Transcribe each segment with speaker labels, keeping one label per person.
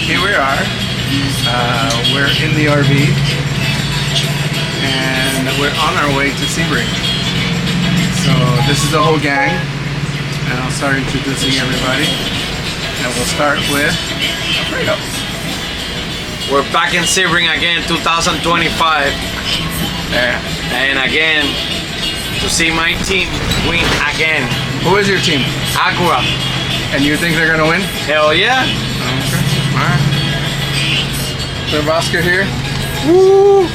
Speaker 1: here we are. We're in the RV and we're on our way to Sebring. So this is the whole gang, and I'll start introducing everybody. And we'll start with Alfredo.
Speaker 2: We're back in Sebring again, 2025.
Speaker 1: Yeah.
Speaker 2: And again, to see my team win again.
Speaker 1: Who is your team?
Speaker 2: Acura.
Speaker 1: And you think they're gonna win?
Speaker 2: Hell yeah.
Speaker 1: Okay. Alright. So Oscar here. Woo!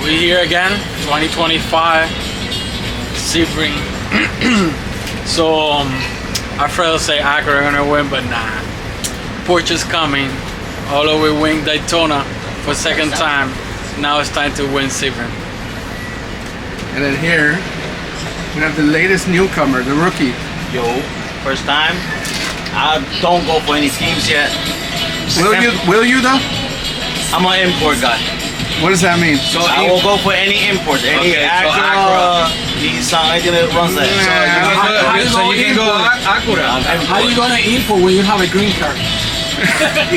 Speaker 3: We here again, 2025, Sebring. So Alfredo say Acura gonna win, but nah. Porsche's coming. Although we win Daytona for second time, now it's time to win Sebring.
Speaker 1: And then here we have the latest newcomer, the rookie.
Speaker 4: Yo, first time. I don't go for any teams yet.
Speaker 1: Will you though?
Speaker 4: I'm an import guy.
Speaker 1: What does that mean?
Speaker 4: So I will go for any imports, any Acura, Nissan, anything that runs that.
Speaker 2: So you can go Acura.
Speaker 3: How are you gonna import when you have a green card?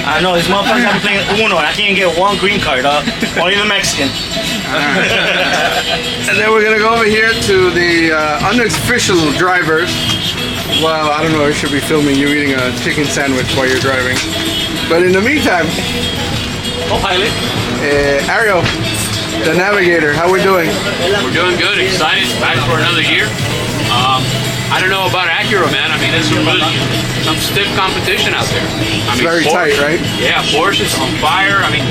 Speaker 4: I know, these motherfuckers have been playing Uno, and I can't get one green card, only the Mexican.
Speaker 1: And then we're gonna go over here to the unofficial drivers. Well, I don't know, I should be filming you eating a chicken sandwich while you're driving. But in the meantime,
Speaker 4: Co-pilot.
Speaker 1: Ariel, the navigator, how we doing?
Speaker 5: We're doing good, excited, back for another year. I don't know about Acura, man. I mean, it's some stiff competition out there. I mean,
Speaker 1: Very tight, right?
Speaker 5: Yeah, Porsche's on fire. I mean,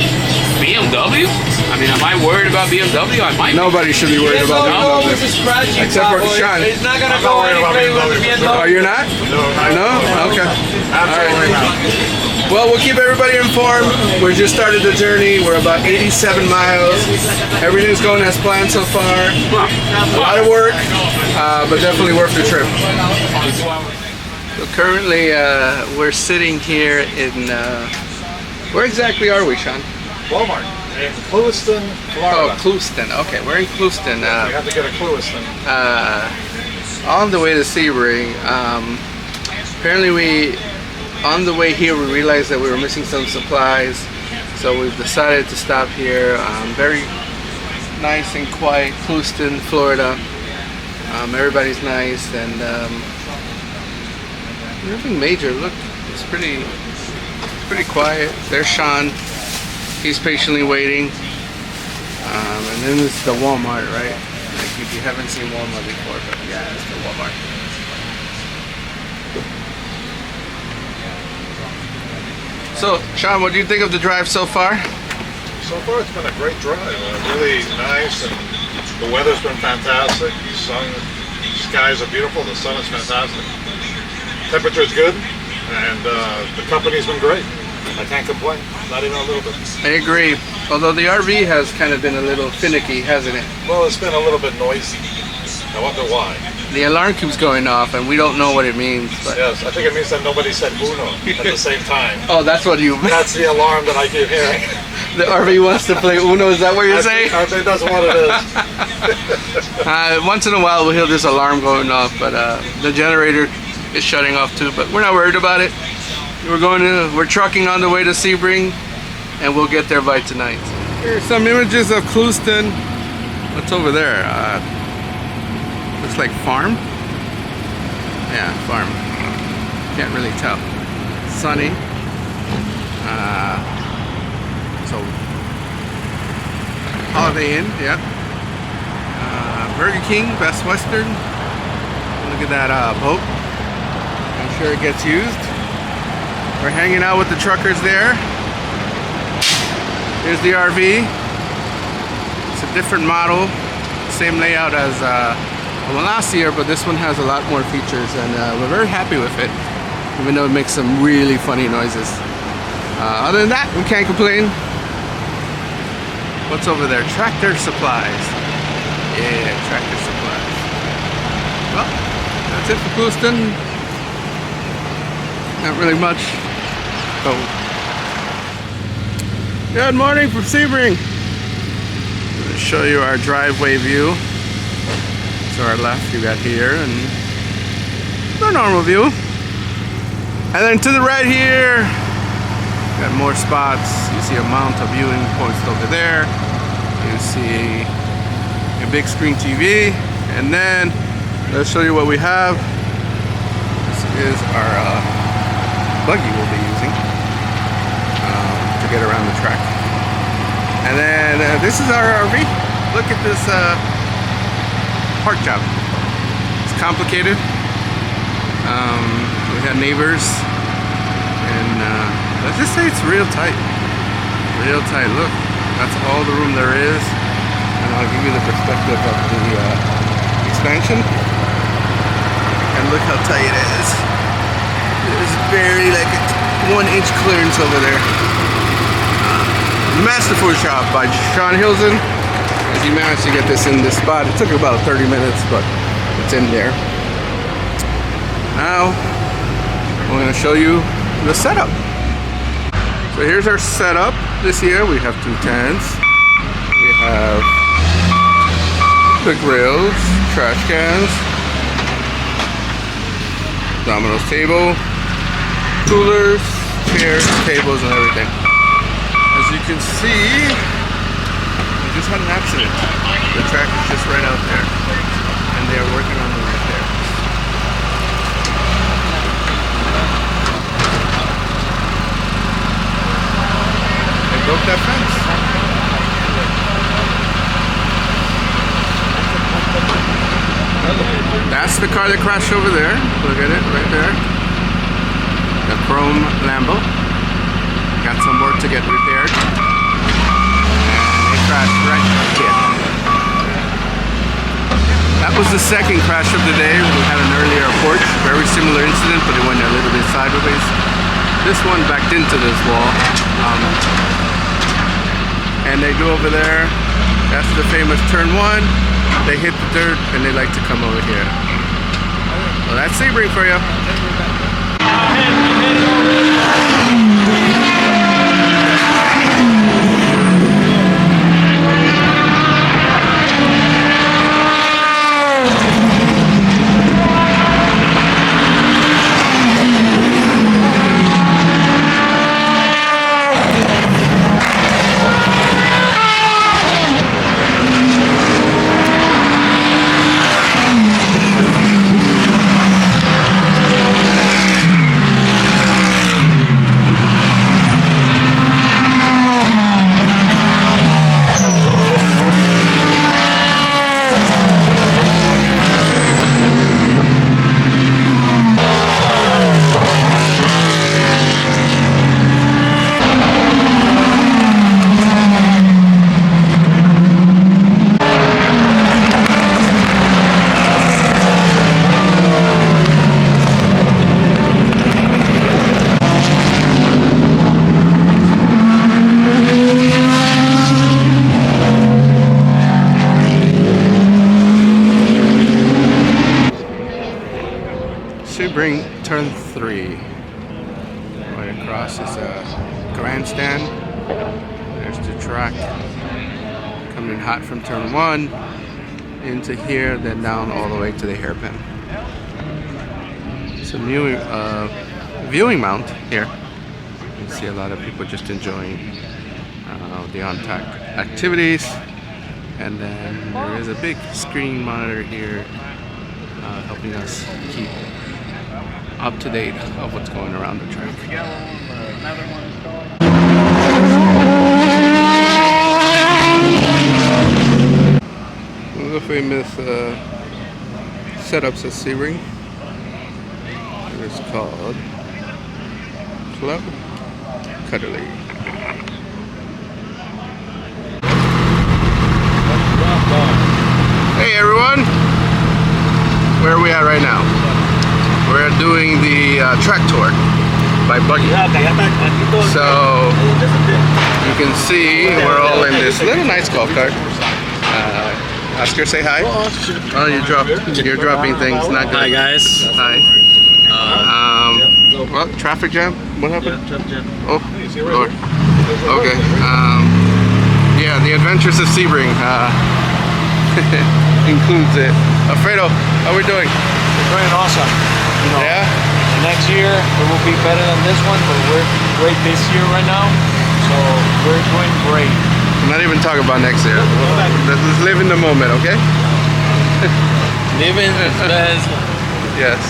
Speaker 5: BMW? I mean, am I worried about BMW? I might be.
Speaker 1: Nobody should be worried about BMW. Except for Sean.
Speaker 2: It's not gonna go anywhere with the BMW.
Speaker 1: Oh, you're not? No? Okay. Absolutely not. Well, we'll keep everybody informed. We just started the journey. We're about 87 miles. Everything's going as planned so far. A lot of work, but definitely worth the trip. So currently, we're sitting here in, where exactly are we, Sean?
Speaker 6: Walmart in Clewiston, Florida.
Speaker 1: Oh, Clewiston. Okay, we're in Clewiston.
Speaker 6: We have to get a Clewiston.
Speaker 1: On the way to Sebring. Apparently on the way here we realized that we were missing some supplies, so we've decided to stop here. Very nice and quiet, Clewiston, Florida. Everybody's nice and nothing major. Look, it's pretty quiet. There's Sean. He's patiently waiting. And then it's the Walmart, right? Like if you haven't seen Walmart before, but yeah, it's the Walmart. So, Sean, what do you think of the drive so far?
Speaker 6: So far, it's been a great drive. Really nice, and the weather's been fantastic. The skies are beautiful. The sun is fantastic. Temperature's good, and the company's been great. I can't complain, not even a little bit.
Speaker 1: I agree. Although the RV has kind of been a little finicky, hasn't it?
Speaker 6: Well, it's been a little bit noisy. I wonder why.
Speaker 1: The alarm keeps going off, and we don't know what it means. But
Speaker 6: Yes, I think it means that nobody said Uno at the same time.
Speaker 1: oh, that's what you.
Speaker 6: That's the alarm that I keep hearing.
Speaker 1: The RV wants to play Uno. Is that what you're saying?
Speaker 6: I think that's what it is.
Speaker 1: Once in a while, we'll hear this alarm going off, but the generator is shutting off too. But we're not worried about it. We're trucking on the way to Sebring, and we'll get there by tonight. Here's some images of Clewiston. What's over there? Looks like farm. Yeah, farm. Can't really tell. Sunny. So Holiday Inn, yeah. Burger King, Best Western. Look at that boat. I'm sure it gets used. We're hanging out with the truckers there. Here's the RV. It's a different model, same layout as the last year, but this one has a lot more features, and we're very happy with it, even though it makes some really funny noises. Other than that, we can't complain. What's over there? Tractor supplies. Yeah, tractor supplies. Well, that's it for Clewiston. Not really much. Oh. Good morning from Sebring. I'm going to show you our driveway view. To our left, you got here, and the normal view. And then to the right here, Got more spots. You see a mount of viewing points over there. You see a big screen TV. And then let's show you what we have. This is our buggy we'll be using to get around the track. And then this is our RV. Look at this park job. It's complicated. We had neighbors, and let's just say it's real tight. Real tight. Look, that's all the room there is. And I'll give you the perspective of the expansion. And look how tight it is. There's barely like a 1 inch clearance over there. Masterful shot by Sean Hilson, as he managed to get this in this spot. It took about 30 minutes, but it's in there. Now, I'm going to show you the setup. So here's our setup this year. We have 2 tents. We have the grills, trash cans, Domino's table, coolers, chairs, tables, and everything. As you can see, we just had an accident. The track is just right out there, and they are working on the repair. They broke that fence. That's the car that crashed over there. Look at it right there. The chrome Lambo. Got some work to get repaired. And it crashed right here. That was the second crash of the day. We had an earlier report. Very similar incident, but it went a little bit sideways. This one backed into this wall. And they go over there. That's the famous turn 1. They hit the dirt and they like to come over here. Well, that's Sebring for you. Sebring turn 3. Right across is a grandstand. There's the track. Coming hot from turn 1 into here, then down all the way to the hairpin. It's a new viewing mount here. You can see a lot of people just enjoying the on-track activities. And then there is a big screen monitor here helping us keep up to date of what's going around the track. One of the famous setups at Sebring. It is called Club Cuddly. Hey everyone, where are we at right now? We're doing the track tour by buggy. So you can see we're all in this little nice golf cart. Oscar, say hi. Oh, you're dropping things. Not good.
Speaker 3: Hi guys.
Speaker 1: Hi. What? Traffic jam? What happened? Oh, Lord. Okay. Yeah, the adventures of Sebring includes it. Alfredo, how are we doing?
Speaker 2: We're doing awesome. You know,
Speaker 1: Yeah?
Speaker 2: next year it will be better than this one, but we're great this year right now. So we're doing great.
Speaker 1: I'm not even talking about next year. Let's live in the moment, okay?
Speaker 3: Living is best.
Speaker 1: Yes.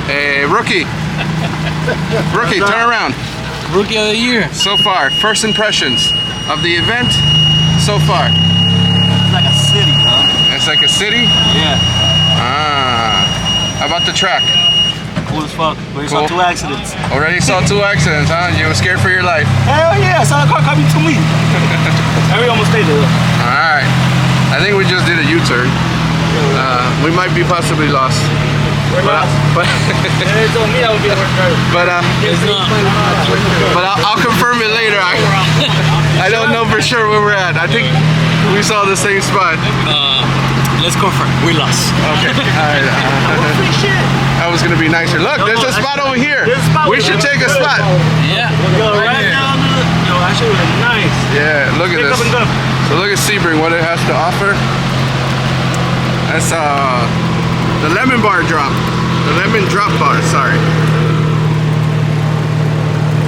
Speaker 1: Hey, rookie. Rookie, turn around.
Speaker 3: Rookie of the year.
Speaker 1: So far, first impressions of the event so far.
Speaker 4: It's like a city, huh?
Speaker 1: It's like a city?
Speaker 4: Yeah.
Speaker 1: Ah. How about the track?
Speaker 4: Cool as fuck. We
Speaker 1: Cool.
Speaker 4: saw 2 accidents.
Speaker 1: Already saw 2 accidents, huh? You were scared for your life.
Speaker 4: Hell yeah, I saw a car coming to me. And we almost stayed there.
Speaker 1: Alright. I think we just did a U-turn. We might be possibly lost.
Speaker 4: We're lost.
Speaker 1: But
Speaker 4: They told me I would be the worst driver.
Speaker 1: but
Speaker 3: It's not.
Speaker 1: I'll confirm it later. I don't know for sure where we're at. I think we saw the same spot.
Speaker 3: Let's confirm. We lost.
Speaker 1: Okay. Alright. That was gonna be nicer. Look, there's a spot over here.
Speaker 4: There's a spot
Speaker 1: We
Speaker 4: over
Speaker 1: should
Speaker 4: there.
Speaker 1: take a spot.
Speaker 3: Yeah.
Speaker 4: Yo, right
Speaker 3: here.
Speaker 4: down to the... Yo, actually, it was nice.
Speaker 1: Yeah, look at
Speaker 4: Pick
Speaker 1: this.
Speaker 4: up and go.
Speaker 1: So look at Sebring, what it has to offer. That's the lemon bar drop. The lemon drop bar, sorry.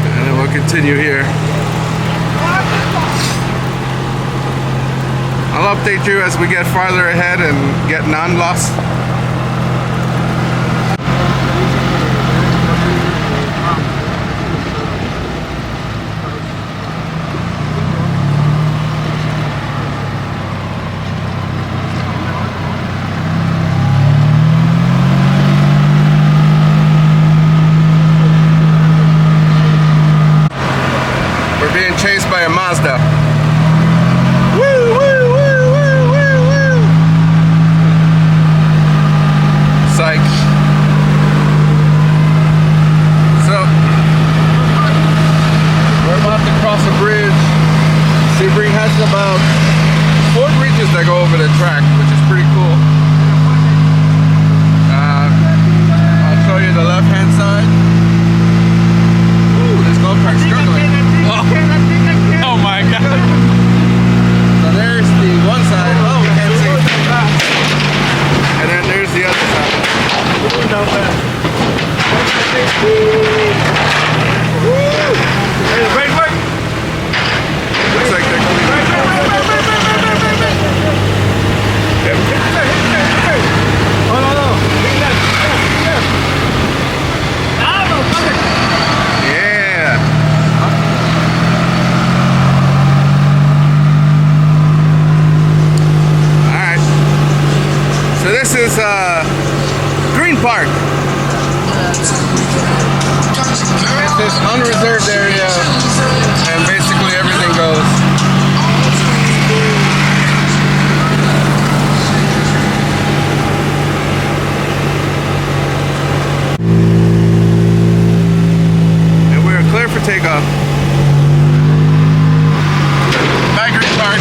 Speaker 1: And then we'll continue here. I'll update you as we get farther ahead and get non-lost. We're being chased by a Mazda. Woo, woo, woo, woo, woo, woo. Psych. So, we're about to cross a bridge. Sebring has about 4 bridges that go over the track, which is pretty cool. I'll show you the left-hand side. Ooh, this golf cart's struggling.
Speaker 3: Oh my god.
Speaker 1: So there's the one side. Oh, we can't see. And then there's the other side.
Speaker 4: Hey, the brake work?
Speaker 1: Looks like they're coming.
Speaker 4: Oh, no.
Speaker 1: Yeah. All right. So this is Green Park. It's this unreserved area, and basically everything goes. And we're clear for takeoff. Bye, Green Park.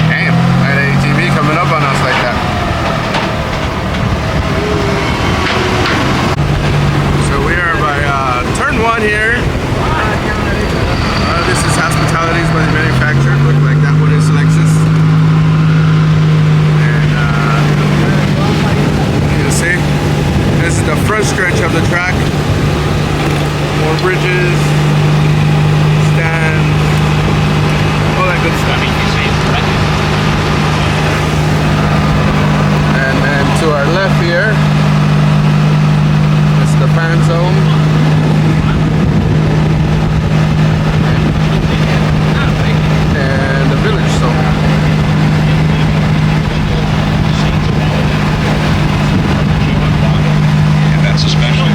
Speaker 1: Damn, that ATV coming up on us like that. So we are by turn 1 here. This is Hospitalities by the manufacturer. Look like that one is Lexus. And you can see, this is the front stretch of the track. More bridges, stands, all that good stuff. And then to our left here, it's the fan zone. And the village zone.
Speaker 7: And that's especially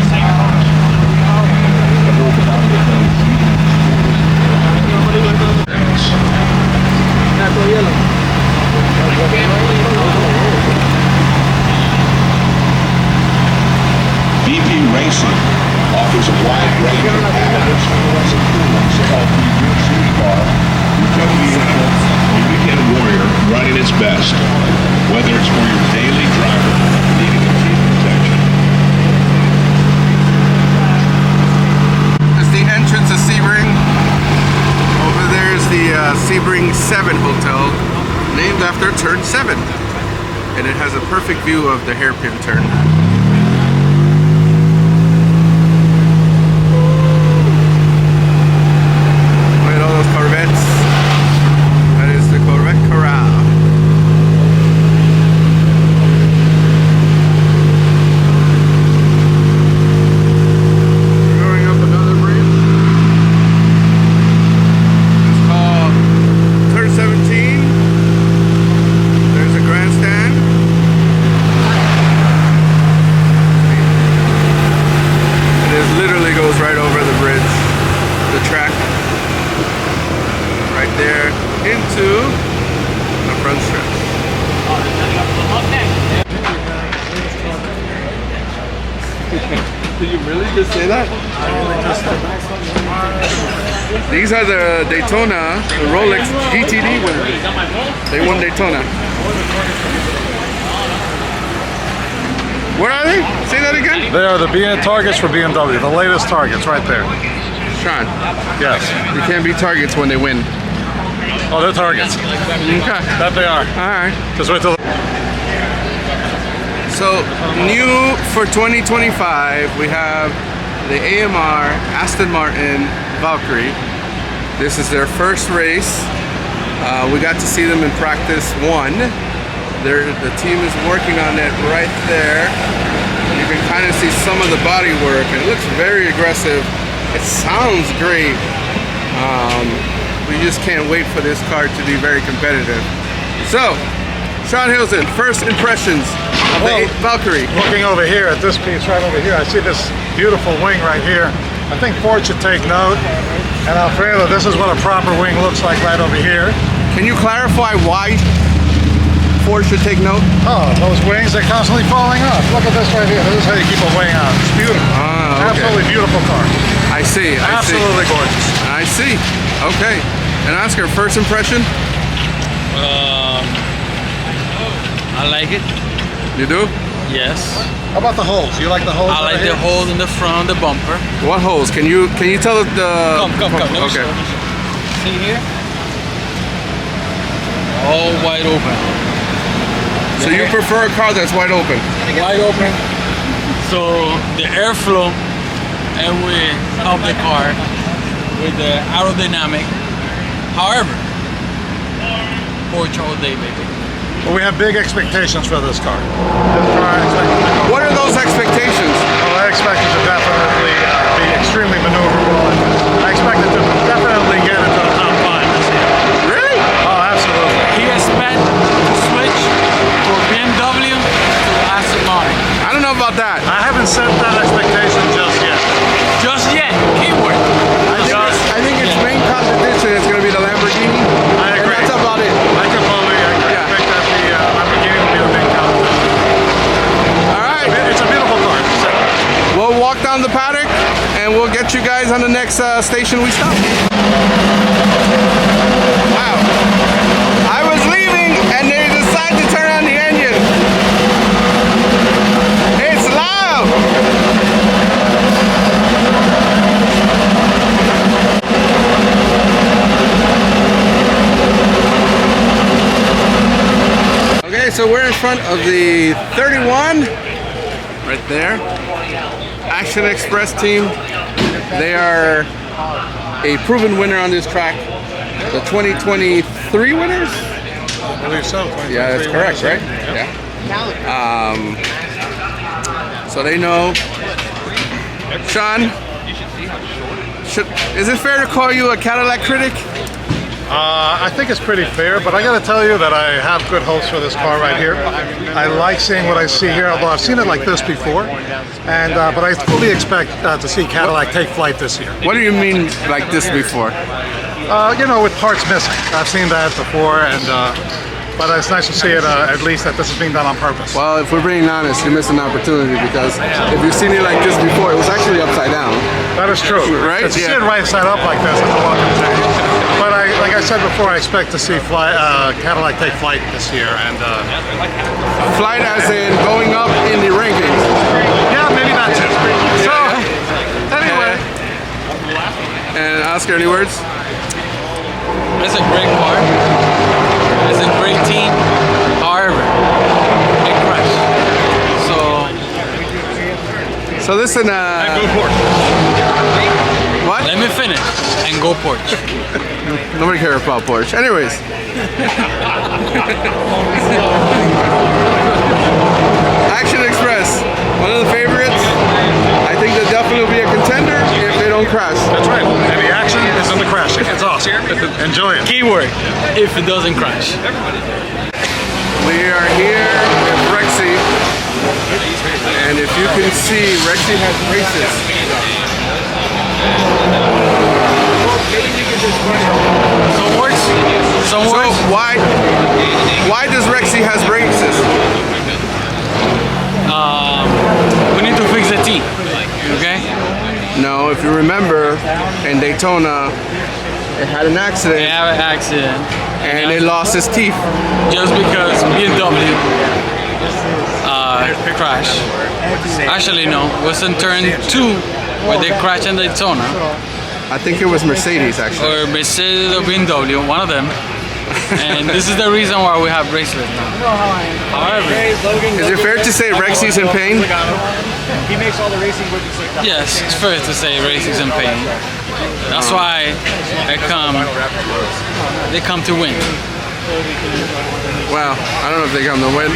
Speaker 7: VP Racing offers a wide range of packages to help keep your city car, utility vehicle, or weekend warrior running its best. Whether it's for your daily driver needing a key protection.
Speaker 1: It's the entrance of Sebring. Over there is the Sebring 7 Hotel, named after turn 7. and it has a perfect view of the hairpin turn. Look at all those Corvettes. That is the Corvette Corral. We're going up another bridge. It's called Turn 17. There's a grandstand. It literally goes right over the bridge, the track, right there into the front stretch. Did you really just say that? These are the Daytona, the Rolex GTD winners. They won Daytona. Where are they? Say that again?
Speaker 6: They are the targets for BMW, the latest targets right there.
Speaker 1: Sean,
Speaker 6: Yes.
Speaker 1: you can't be targets when they win.
Speaker 6: Oh, they're targets.
Speaker 1: Okay.
Speaker 6: That they are.
Speaker 1: Alright.
Speaker 6: Just wait till.
Speaker 1: So, new for 2025, we have the AMR Aston Martin Valkyrie. This is their first race. We got to see them in practice 1. The team is working on it right there. You can kind of see some of the body work, and it looks very aggressive. It sounds great. We just can't wait for this car to be very competitive. So, Sean Hilton, first impressions of the Valkyrie.
Speaker 6: Looking over here at this piece right over here, I see this beautiful wing right here. I think Ford should take note. And Alfredo, this is what a proper wing looks like right over here.
Speaker 1: Can you clarify why Ford should take note?
Speaker 6: Oh, those wings, they're constantly falling off. Look at this right here. This is how you keep a wing out. It's beautiful.
Speaker 1: Ah, okay.
Speaker 6: Absolutely beautiful car.
Speaker 1: I see.
Speaker 6: Absolutely gorgeous.
Speaker 1: I see. Okay. And Oscar, first impression?
Speaker 3: I like it.
Speaker 1: You do?
Speaker 3: Yes.
Speaker 6: How about the holes? You like the holes?
Speaker 3: I like the hole in the front of the bumper.
Speaker 1: What holes? Can you tell the?
Speaker 3: Come. Let me
Speaker 1: Okay.
Speaker 3: show you. See here? All wide open.
Speaker 1: So you prefer a car that's wide open?
Speaker 3: Wide open. So the airflow and we help the car with the aerodynamic. However, Porsche all day, baby.
Speaker 6: Well, we have big expectations for this car. This car I expect it to go.
Speaker 1: What are those expectations?
Speaker 6: Well, I expect it to definitely be extremely maneuverable. And I expect it to definitely get into the top 5 this year.
Speaker 1: Really?
Speaker 6: Oh, absolutely.
Speaker 3: He expect to switch from BMW to Aston Martin.
Speaker 1: I don't know about that.
Speaker 6: I haven't set that expectation just yet.
Speaker 3: Just yet, keyword.
Speaker 1: I think its main competition is going to be the Lamborghini.
Speaker 6: I agree.
Speaker 1: And that's about it.
Speaker 6: I completely agree.
Speaker 1: Yeah.
Speaker 6: I think that the Lamborghini will be the big competition.
Speaker 1: All right.
Speaker 6: It's a beautiful car.
Speaker 1: We'll walk down the paddock and we'll get you guys on the next station we stop. Wow. I was leaving and they decided to turn on the engine. It's loud. Okay, so we're in front of the 31, right there. Action Express team. They are a proven winner on this track. The 2023 winners?
Speaker 6: I believe so.
Speaker 1: Yeah, that's correct, right? Yeah. So they know. Sean, is it fair to call you a Cadillac critic?
Speaker 6: I think it's pretty fair, but I got to tell you that I have good hopes for this car right here. I like seeing what I see here, although I've seen it like this before. And but I fully expect to see Cadillac take flight this year.
Speaker 1: What do you mean like this before?
Speaker 6: You know, with parts missing. I've seen that before, and but it's nice to see it at least that this is being done on purpose.
Speaker 1: Well, if we're being honest, you're missing an opportunity because if you've seen it like this before, it was actually upside down.
Speaker 6: That is true.
Speaker 1: Right?
Speaker 6: To see it right side up like this is a welcome change. But like I said before, I expect to see Cadillac take flight this year, and
Speaker 1: Flight as in going up in the rankings.
Speaker 6: yeah, maybe not too. So anyway,
Speaker 1: And Oscar, any words?
Speaker 3: It's a great car. It's a great team. However,
Speaker 1: So listen,
Speaker 6: Go Porch.
Speaker 1: what?
Speaker 3: Let me finish and go porch.
Speaker 1: Nobody cares about Porsche. Anyways. Action Express, one of the favorites. I think they'll definitely be a contender if they don't crash.
Speaker 6: That's right. And the action is in the crashing. It's awesome. Enjoy it.
Speaker 3: Keyword, if it doesn't crash.
Speaker 1: We are here with Rexy. And if you can see, Rexy has braces.
Speaker 3: Some words? Some
Speaker 1: So
Speaker 3: words?
Speaker 1: why does Rexy has braces?
Speaker 3: We need to fix the T. Okay?
Speaker 1: No, if you remember, in Daytona, it had an
Speaker 3: They
Speaker 1: accident
Speaker 3: have an accident
Speaker 1: and it lost its teeth.
Speaker 3: just because BMW crashed. Actually, no. It was in turn 2 where they crashed in Daytona.
Speaker 1: I think it was Mercedes actually.
Speaker 3: Or Mercedes or BMW, one of them. And this is the reason why we have bracelets now. However,
Speaker 1: Is it fair to say Rexy's in pain?
Speaker 4: He makes all the racing widgets like that.
Speaker 3: yes, it's fair to say racing's in pain. That's why they come to win.
Speaker 1: Well, I don't know if they come to win.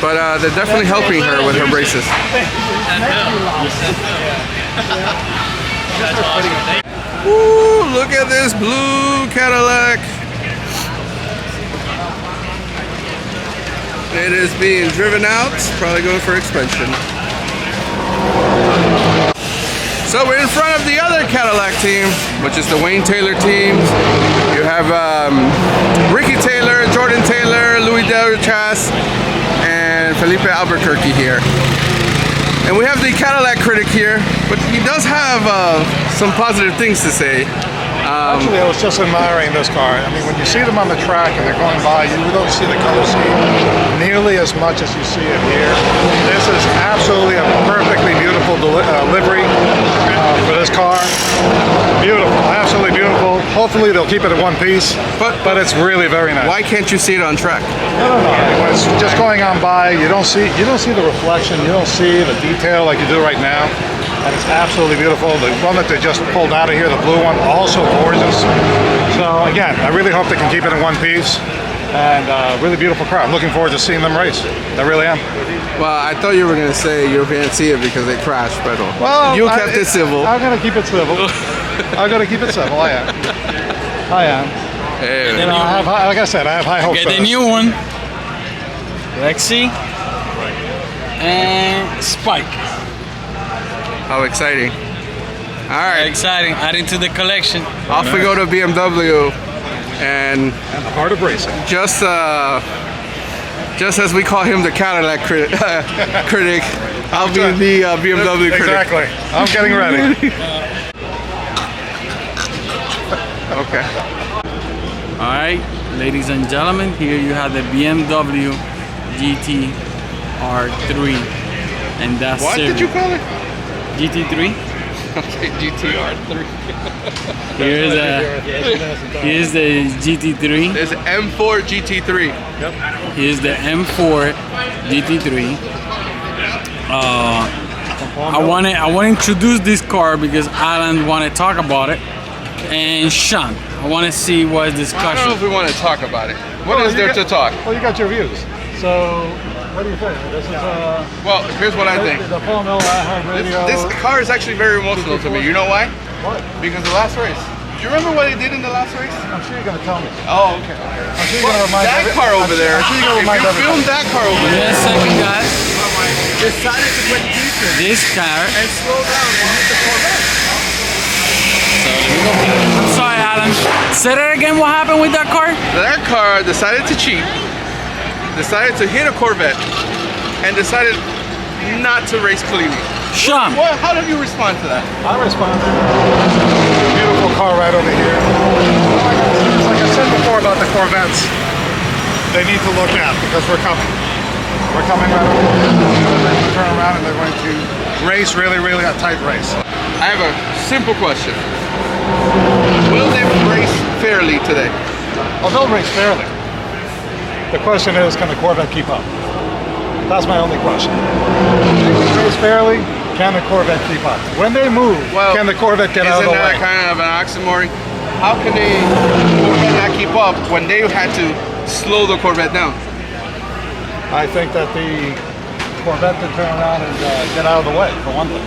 Speaker 1: But they're definitely helping her with her braces. Ooh, look at this blue Cadillac. It is being driven out, probably going for expansion. So we're in front of the other Cadillac team, which is the Wayne Taylor team. You have Ricky Taylor, Jordan Taylor, Louis Delchas, and Felipe Albuquerque here. And we have the Cadillac critic here, but he does have some positive things to say.
Speaker 6: Actually, I was just admiring this car. I mean, when you see them on the track and they're going by, you don't see the color scheme nearly as much as you see it here. This is absolutely a perfectly beautiful livery for this car. Beautiful, absolutely beautiful. Hopefully they'll keep it in one piece, but it's really very nice.
Speaker 1: Why can't you see it on track?
Speaker 6: I don't know. When it's just going on by, you don't see the reflection, you don't see the detail like you do right now. And it's absolutely beautiful. The one that they just pulled out of here, the blue one, also gorgeous. So again, I really hope they can keep it in one piece. And really beautiful car. I'm looking forward to seeing them race. I really am.
Speaker 1: Well, I thought you were going to say you can't see it because they crashed, but you kept it civil.
Speaker 6: I'm going to keep it civil. I'm going to keep it civil. I am. I am.
Speaker 1: Hey,
Speaker 6: You know, I have, like I said, I have high hopes
Speaker 3: Get
Speaker 6: for
Speaker 3: the
Speaker 6: this.
Speaker 3: new one. Lexi and Spike.
Speaker 1: how exciting. All right,
Speaker 3: Exciting. Adding to the collection.
Speaker 1: off we go to BMW. And
Speaker 6: And the heart of racing.
Speaker 1: just as we call him the Cadillac critic, I'll be the BMW critic.
Speaker 6: Exactly. I'm getting ready.
Speaker 1: Okay.
Speaker 3: All right, ladies and gentlemen, here you have the BMW GT-R3, and that's
Speaker 1: What
Speaker 3: Sebring.
Speaker 1: did you call it?
Speaker 3: GT3.
Speaker 1: Okay, GT-R3.
Speaker 3: Here's the GT3.
Speaker 1: There's M4 GT3.
Speaker 3: Here's the M4 GT3. I want to introduce this car because Alan want to talk about it, and Sean, I want to see what
Speaker 1: I don't know
Speaker 3: discussion.
Speaker 1: if we want to talk about it. What is there to talk?
Speaker 6: Well, you got your views. So, what do you think? This is
Speaker 1: Well, here's what I think.
Speaker 6: the Paul Miller iHeartRadio.
Speaker 1: This car is actually very emotional to me. You know why?
Speaker 6: What?
Speaker 1: Because the last race. Do you remember what he did in the last race?
Speaker 6: I'm sure you're going to tell me.
Speaker 1: Oh, okay.
Speaker 6: I'm sure you're going to remind
Speaker 1: That car over there.
Speaker 6: I'm sure you're going to
Speaker 1: If
Speaker 6: remind
Speaker 1: you
Speaker 6: everybody.
Speaker 1: film that car over there,
Speaker 3: Yes, second guys.
Speaker 1: decided to put defense
Speaker 3: This car.
Speaker 1: and slow down and hit the Corvette.
Speaker 3: I'm sorry, Alan. Say that again. What happened with that car?
Speaker 1: That car decided to cheat, decided to hit a Corvette, and decided not to race cleanly.
Speaker 3: Sean.
Speaker 1: Well, how did you respond to that?
Speaker 6: I responded. Beautiful car right over here. Like I said before about the Corvettes, they need to look out because we're coming. We're coming right over here. They're going to turn around and they're going to race really a tight race.
Speaker 1: I have a simple question. Will they race fairly today?
Speaker 6: Well, they'll race fairly. The question is, can the Corvette keep up? That's my only question. space fairly, can the Corvette keep up? When they move,
Speaker 1: Well,
Speaker 6: can the Corvette get out of the
Speaker 1: Isn't that
Speaker 6: way?
Speaker 1: kind of an oxymoron? How can they Corvette not keep up when they had to slow the Corvette down?
Speaker 6: I think that the Corvette can turn around and get out of the way, for one thing.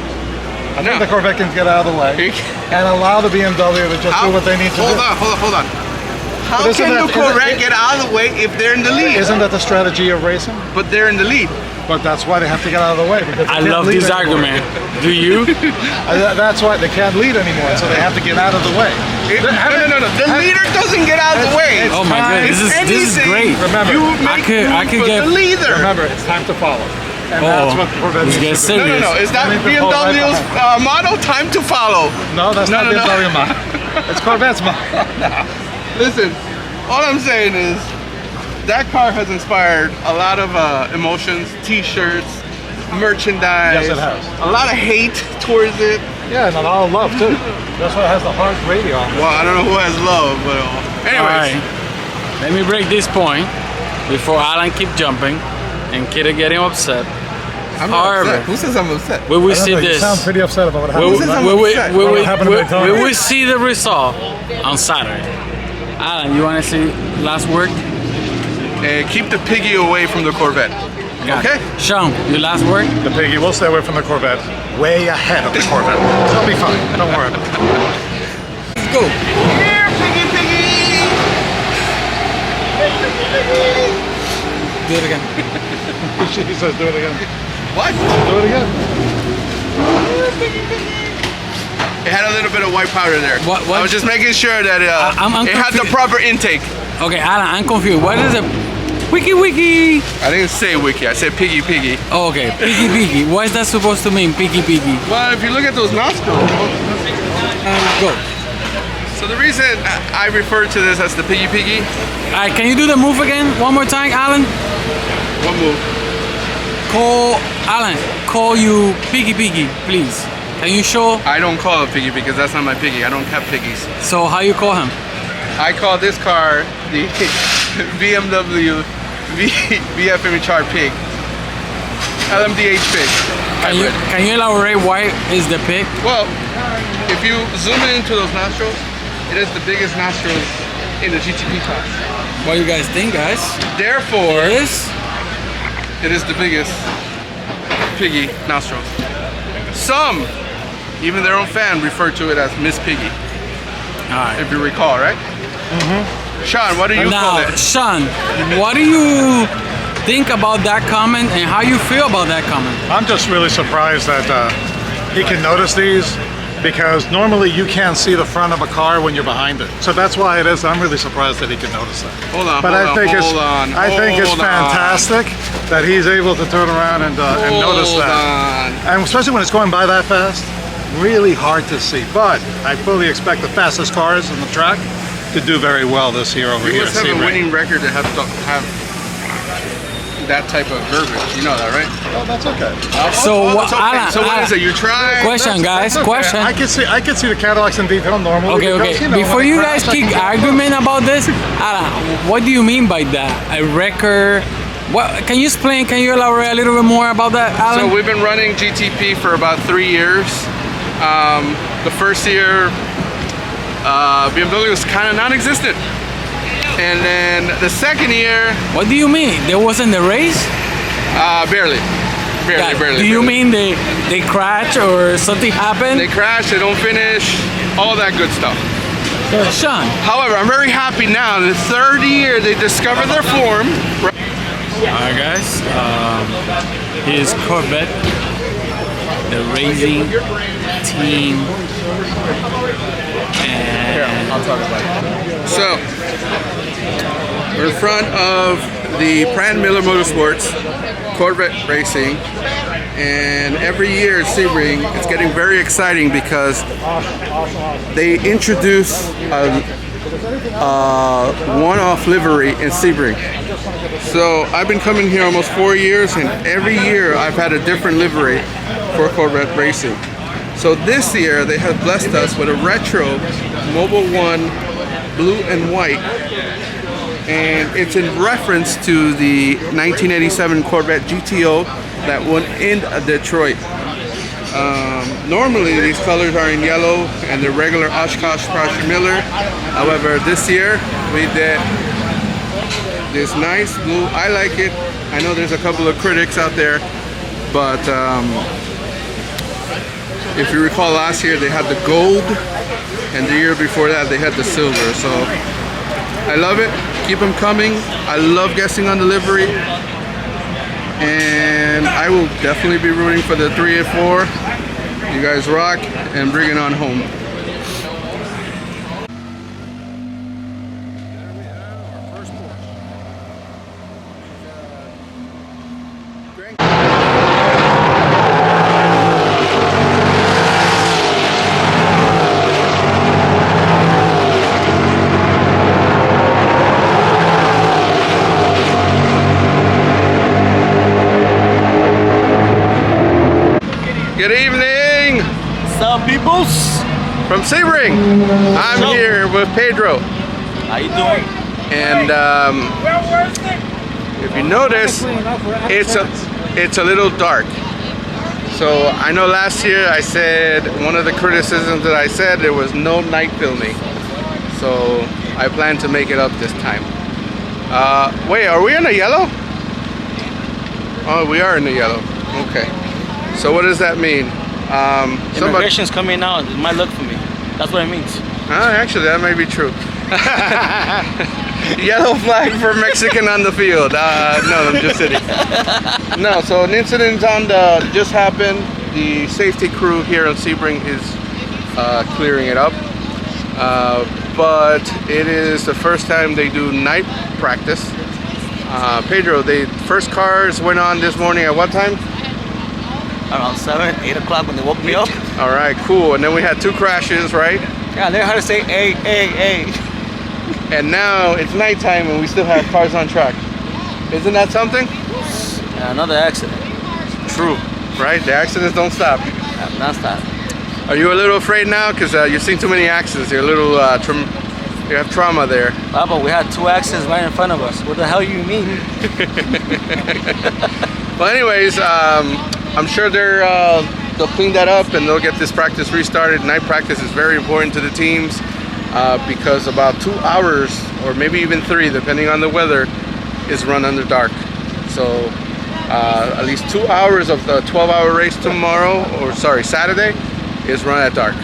Speaker 6: I think
Speaker 1: No.
Speaker 6: the Corvette can get out of the way and allow the BMW to just do what they need to do.
Speaker 1: Hold on. How
Speaker 6: But isn't
Speaker 1: can the
Speaker 6: that-
Speaker 1: Corvette get out of the way if they're in the lead?
Speaker 6: Isn't that the strategy of racing?
Speaker 1: But they're in the lead.
Speaker 6: But that's why they have to get out of the way. Because they
Speaker 3: I
Speaker 6: can't
Speaker 3: love
Speaker 6: lead
Speaker 3: this
Speaker 6: anymore.
Speaker 3: argument. Do you?
Speaker 6: That's why they can't lead anymore, so they have to get out of the way.
Speaker 1: No. The leader doesn't get out of the way.
Speaker 3: Oh my god, this is
Speaker 1: Anything,
Speaker 3: great.
Speaker 6: Remember,
Speaker 1: You
Speaker 3: I
Speaker 1: make
Speaker 3: could
Speaker 1: room for
Speaker 3: get.
Speaker 1: the leader.
Speaker 6: Remember, it's time to follow. And
Speaker 3: Oh,
Speaker 6: that's what the Corvette
Speaker 3: this
Speaker 6: needs
Speaker 3: gets
Speaker 6: to do.
Speaker 3: serious.
Speaker 1: No. Is that
Speaker 6: They need to pull right
Speaker 1: BMW's motto? Time to follow.
Speaker 6: No, that's
Speaker 1: No,
Speaker 6: not
Speaker 1: no, no.
Speaker 6: BMW model. It's Corvette's model.
Speaker 1: Listen, all I'm saying is that car has inspired a lot of emotions, T-shirts, merchandise.
Speaker 6: Yes, it has.
Speaker 1: A lot of hate towards it.
Speaker 6: Yeah, and a lot of love too. That's why it has the hard radio on it.
Speaker 1: Well, I don't know who has love, but anyways.
Speaker 3: Alright, let me break this point before Alan keep jumping and Kid getting upset.
Speaker 1: I'm not
Speaker 3: However,
Speaker 1: upset. Who says I'm upset?
Speaker 3: we will
Speaker 6: I don't
Speaker 3: see
Speaker 6: know, you
Speaker 3: this.
Speaker 6: sound pretty upset about what
Speaker 3: We
Speaker 6: happened.
Speaker 1: says
Speaker 6: tonight.
Speaker 1: I'm upset?
Speaker 3: we will see the result on Saturday. Alan, you want to see last word?
Speaker 1: Keep the piggy away from the Corvette.
Speaker 3: Got it.
Speaker 1: Okay.
Speaker 3: Sean, your last word?
Speaker 6: The piggy will stay away from the Corvette, way ahead of the Corvette. It'll be fine. Don't worry about it.
Speaker 1: Let's go. Here, piggy, piggy.
Speaker 3: Do it again.
Speaker 6: She says, do it again.
Speaker 1: What?
Speaker 6: Do it again.
Speaker 1: It had a little bit of white powder there.
Speaker 3: What-
Speaker 1: I was just making sure that
Speaker 3: I'm
Speaker 1: it had the
Speaker 3: confused.
Speaker 1: proper intake.
Speaker 3: Okay, Alan, I'm confused. What is it? Wiki.
Speaker 1: I didn't say wiki. I said piggy, piggy.
Speaker 3: Oh, okay, piggy. What is that supposed to mean, piggy?
Speaker 1: Well, if you look at those nostrils.
Speaker 3: Go.
Speaker 1: So the reason I refer to this as the piggy, piggy.
Speaker 3: Alright, can you do the move again? One more time, Alan?
Speaker 1: What move?
Speaker 3: Call you piggy, please. Can you show?
Speaker 1: I don't call it piggy because that's not my piggy. I don't have piggies.
Speaker 3: So how you call him?
Speaker 1: I call this car the BMW VFMHR pig. LMDH pig. Hybrid.
Speaker 3: Can you elaborate why is the pig?
Speaker 1: Well, if you zoom in into those nostrils, it is the biggest nostrils in the GTP class.
Speaker 3: What do you guys think, guys?
Speaker 1: Therefore,
Speaker 3: Yes.
Speaker 1: it is the biggest piggy nostrils. Some, even their own fan, refer to it as Miss Piggy,
Speaker 3: Alright.
Speaker 1: if you recall, right? Sean, what do you call
Speaker 3: Now,
Speaker 1: it?
Speaker 3: Sean, what do you think about that comment and how you feel about that comment?
Speaker 6: I'm just really surprised that he can notice these because normally you can't see the front of a car when you're behind it. So that's why it is. I'm really surprised that he can notice that.
Speaker 1: Hold on,
Speaker 6: But
Speaker 1: hold
Speaker 6: I
Speaker 1: on,
Speaker 6: think it's
Speaker 1: hold on,
Speaker 6: I think it's
Speaker 1: hold on.
Speaker 6: fantastic that he's able to turn around and notice
Speaker 1: Hold
Speaker 6: that.
Speaker 1: on.
Speaker 6: And especially when it's going by that fast, really hard to see. But I fully expect the fastest cars on the track to do very well this year over
Speaker 1: You
Speaker 6: here.
Speaker 1: must have a
Speaker 6: Sebring.
Speaker 1: winning record to have that type of verbiage. You know that, right?
Speaker 6: Oh, that's okay.
Speaker 3: So what-
Speaker 1: it's okay.
Speaker 3: Alan,
Speaker 1: So what
Speaker 3: Alan,
Speaker 1: is it? You try?
Speaker 3: Question, guys,
Speaker 6: That's okay.
Speaker 3: question.
Speaker 6: I can see the Cadillacs in detail normally.
Speaker 3: Okay,
Speaker 6: because, you know,
Speaker 3: Before
Speaker 6: when
Speaker 3: you
Speaker 6: they
Speaker 3: guys
Speaker 6: crash, I
Speaker 3: keep
Speaker 6: can-
Speaker 3: arguing about this, Alan, what do you mean by that? A record? What? Can you explain? Can you elaborate a little bit more about that, Alan?
Speaker 1: So we've been running GTP for about 3 years. The first year, BMW was kind of non-existent. And then the second year,
Speaker 3: What do you mean? There wasn't a race?
Speaker 1: barely.
Speaker 3: Do you mean they crash or something happened?
Speaker 1: They crash, they don't finish, all that good stuff.
Speaker 3: Sean,
Speaker 1: However, I'm very happy now. The third year, they discovered their form.
Speaker 3: alright guys, here's Corvette, the racing team, and
Speaker 1: I'll talk about it. So, we're in front of the Pratt Miller Motorsports Corvette Racing, and every year at Sebring, it's getting very exciting because they introduce a one-off livery in Sebring. So I've been coming here almost 4 years, and every year I've had a different livery for Corvette Racing. So this year they have blessed us with a retro Mobile One blue and white and it's in reference to the 1987 Corvette GTO that won in Detroit. Normally these colors are in yellow and the regular Oshkosh Prussia Miller. However, this year we did this nice blue. I like it. I know there's a couple of critics out there, but if you recall, last year they had the gold, and the year before that they had the silver. So I love it. Keep them coming. I love guessing on the livery, and I will definitely be rooting for the 3 and 4. You guys rock, and bring it on home. Good evening!
Speaker 4: What's up, peoples?
Speaker 1: From Sebring, I'm here with Pedro.
Speaker 4: How you doing?
Speaker 1: And if you notice, it's a little dark. So I know last year I said, one of the criticisms that I said, there was no night filming. So I plan to make it up this time. Wait, are we in the yellow? Oh, we are in the yellow. Okay. So what does that mean?
Speaker 4: Immigration's coming out. It might look for me. That's what it means.
Speaker 1: Actually, that may be true. Yellow flag for Mexican on the field. No, I'm just kidding. No, so an incident just happened. The safety crew here on Sebring is clearing it up. But it is the first time they do night practice. Pedro, the first cars went on this morning at what time?
Speaker 4: Around 7, 8 o'clock when they woke me up.
Speaker 1: All right, cool. And then we had 2 crashes, right?
Speaker 4: Yeah, they learned how to say A.
Speaker 1: And now it's nighttime and we still have cars on track. Isn't that something?
Speaker 4: Yeah, another accident.
Speaker 1: True, right? The accidents don't stop.
Speaker 4: Non-stop.
Speaker 1: Are you a little afraid now? Because you've seen too many accidents. You're a little, you have trauma there.
Speaker 4: Papa, we had 2 accidents right in front of us. What the hell you mean?
Speaker 1: Well, anyways, I'm sure they'll clean that up and they'll get this practice restarted. Night practice is very important to the teams because about 2 hours or maybe even 3, depending on the weather, is run under dark. So at least 2 hours of the 12-hour race tomorrow, or sorry, Saturday, is run at dark.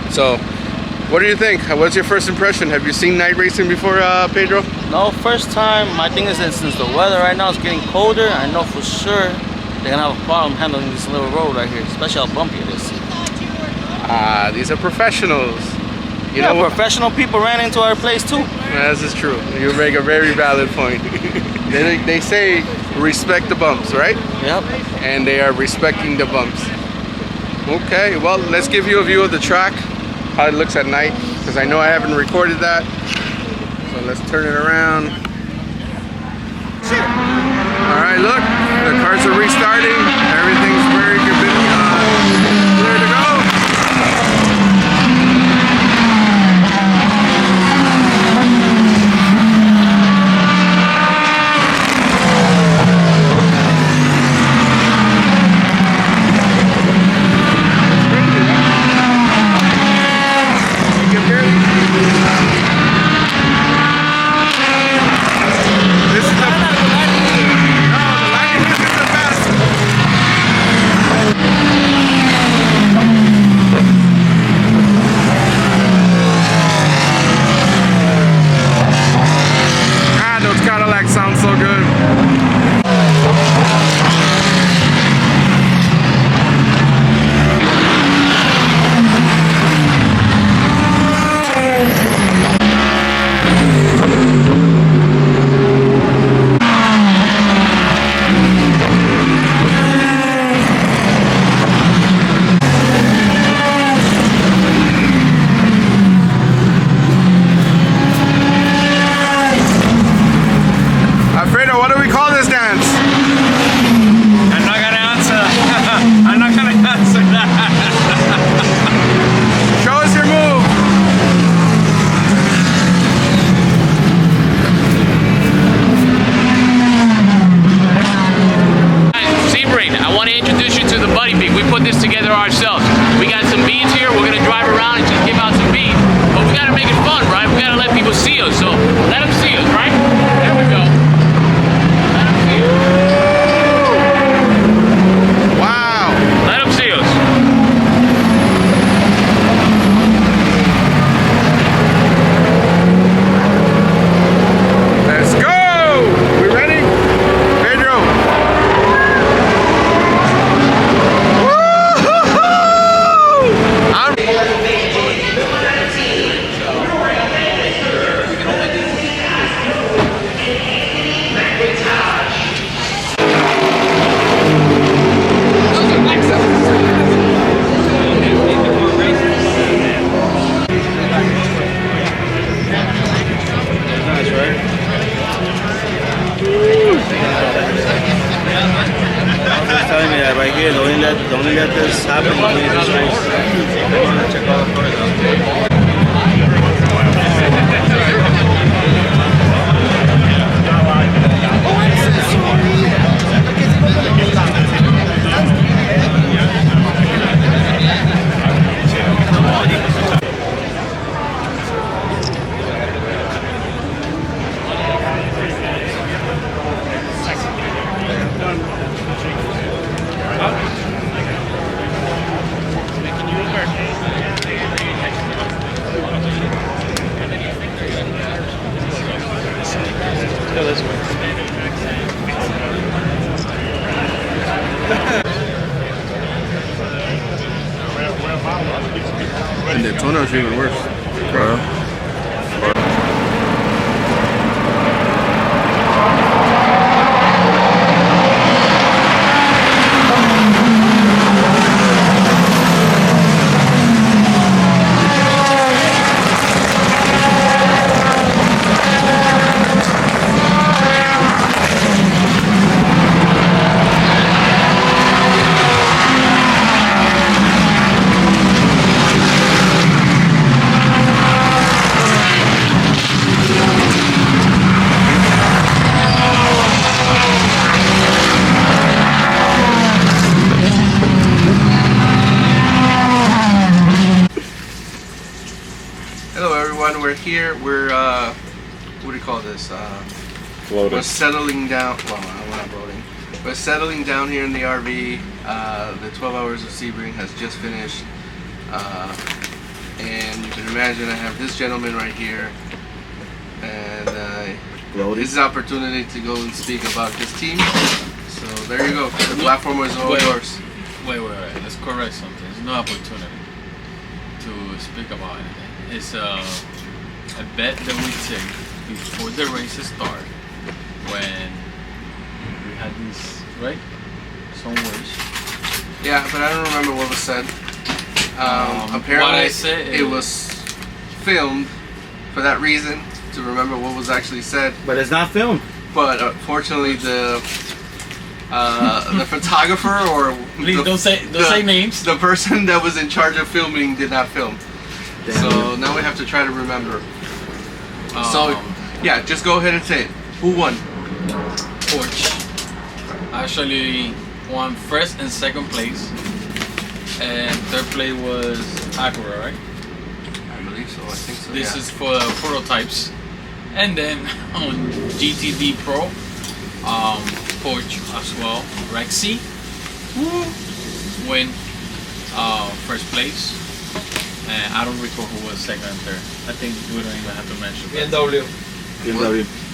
Speaker 1: So what do you think? What's your first impression? Have you seen night racing before, Pedro?
Speaker 4: No, first time. My thing is that since the weather right now is getting colder, I know for sure they're gonna have a problem handling this little road right here, especially how bumpy it is.
Speaker 1: These are professionals. You
Speaker 4: Yeah,
Speaker 1: know,
Speaker 4: professional people ran into our place too.
Speaker 1: this is true. You make a very valid point. They say respect the bumps, right?
Speaker 4: Yep.
Speaker 1: And they are respecting the bumps. Okay, well, let's give you a view of the track, how it looks at night, because I know I haven't recorded that. So let's turn it around. All right, look, the cars are restarting. Everything's very good, clear to go. This is the
Speaker 4: That's right. I was just telling me that right here. Don't let this happen between this race. Check all the photos out.
Speaker 1: And Daytona is even worse. We're here. We're what do you call this? We're settling down. Well, we're not loading. We're settling down here in the RV. The 12 hours of Sebring has just finished, and you can imagine I have this gentleman right here, and his opportunity to go and speak about his team. So there you go. The platform is all yours.
Speaker 3: Wait. Let's correct something. There's no opportunity to speak about anything. It's a bet that we take before the races start when we had these, right? Some words.
Speaker 1: Yeah, but I don't remember what was said. Apparently,
Speaker 3: what I said
Speaker 1: it was filmed for that reason, to remember what was actually said.
Speaker 4: But it's not filmed.
Speaker 1: But unfortunately, the photographer or
Speaker 3: please don't say names.
Speaker 1: The person that was in charge of filming did not film.
Speaker 4: Damn.
Speaker 1: So now we have to try to remember. So yeah, just go ahead and say it. Who won?
Speaker 3: Porsche actually won first and second place, and third place was Acura, right?
Speaker 1: I believe so. I think so.
Speaker 3: This
Speaker 1: yeah.
Speaker 3: is for the prototypes, and then on GTD Pro, Porsche as well. Rexy win first place. And I don't recall who was second and third. I think we don't even have to mention that.
Speaker 2: BMW.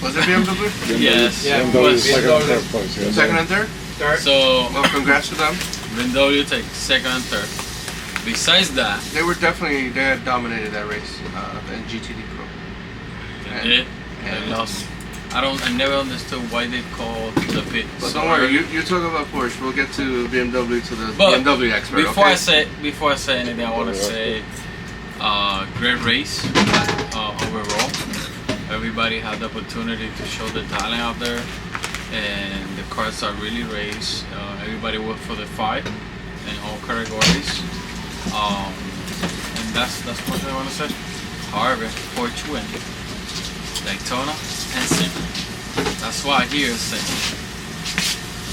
Speaker 1: Was it BMW?
Speaker 3: Yes.
Speaker 2: Yeah,
Speaker 3: it was.
Speaker 1: Second and third?
Speaker 3: So,
Speaker 1: Well, congrats to them.
Speaker 3: BMW take second and third. Besides that,
Speaker 1: They had dominated that race in GTD Pro.
Speaker 3: they did. They lost. I never understood why they called the pit.
Speaker 1: But
Speaker 3: so
Speaker 1: don't worry,
Speaker 3: early.
Speaker 1: you talk about Porsche. We'll get to BMW, to the
Speaker 3: But
Speaker 1: BMW expert.
Speaker 3: Before
Speaker 1: okay?
Speaker 3: I say anything, I want to say great race overall. Everybody had the opportunity to show the talent out there, and the cars are really raced. Everybody went for the fight in all categories, and that's what I want to say. However, Porsche win Daytona and Sebring. That's why here is saying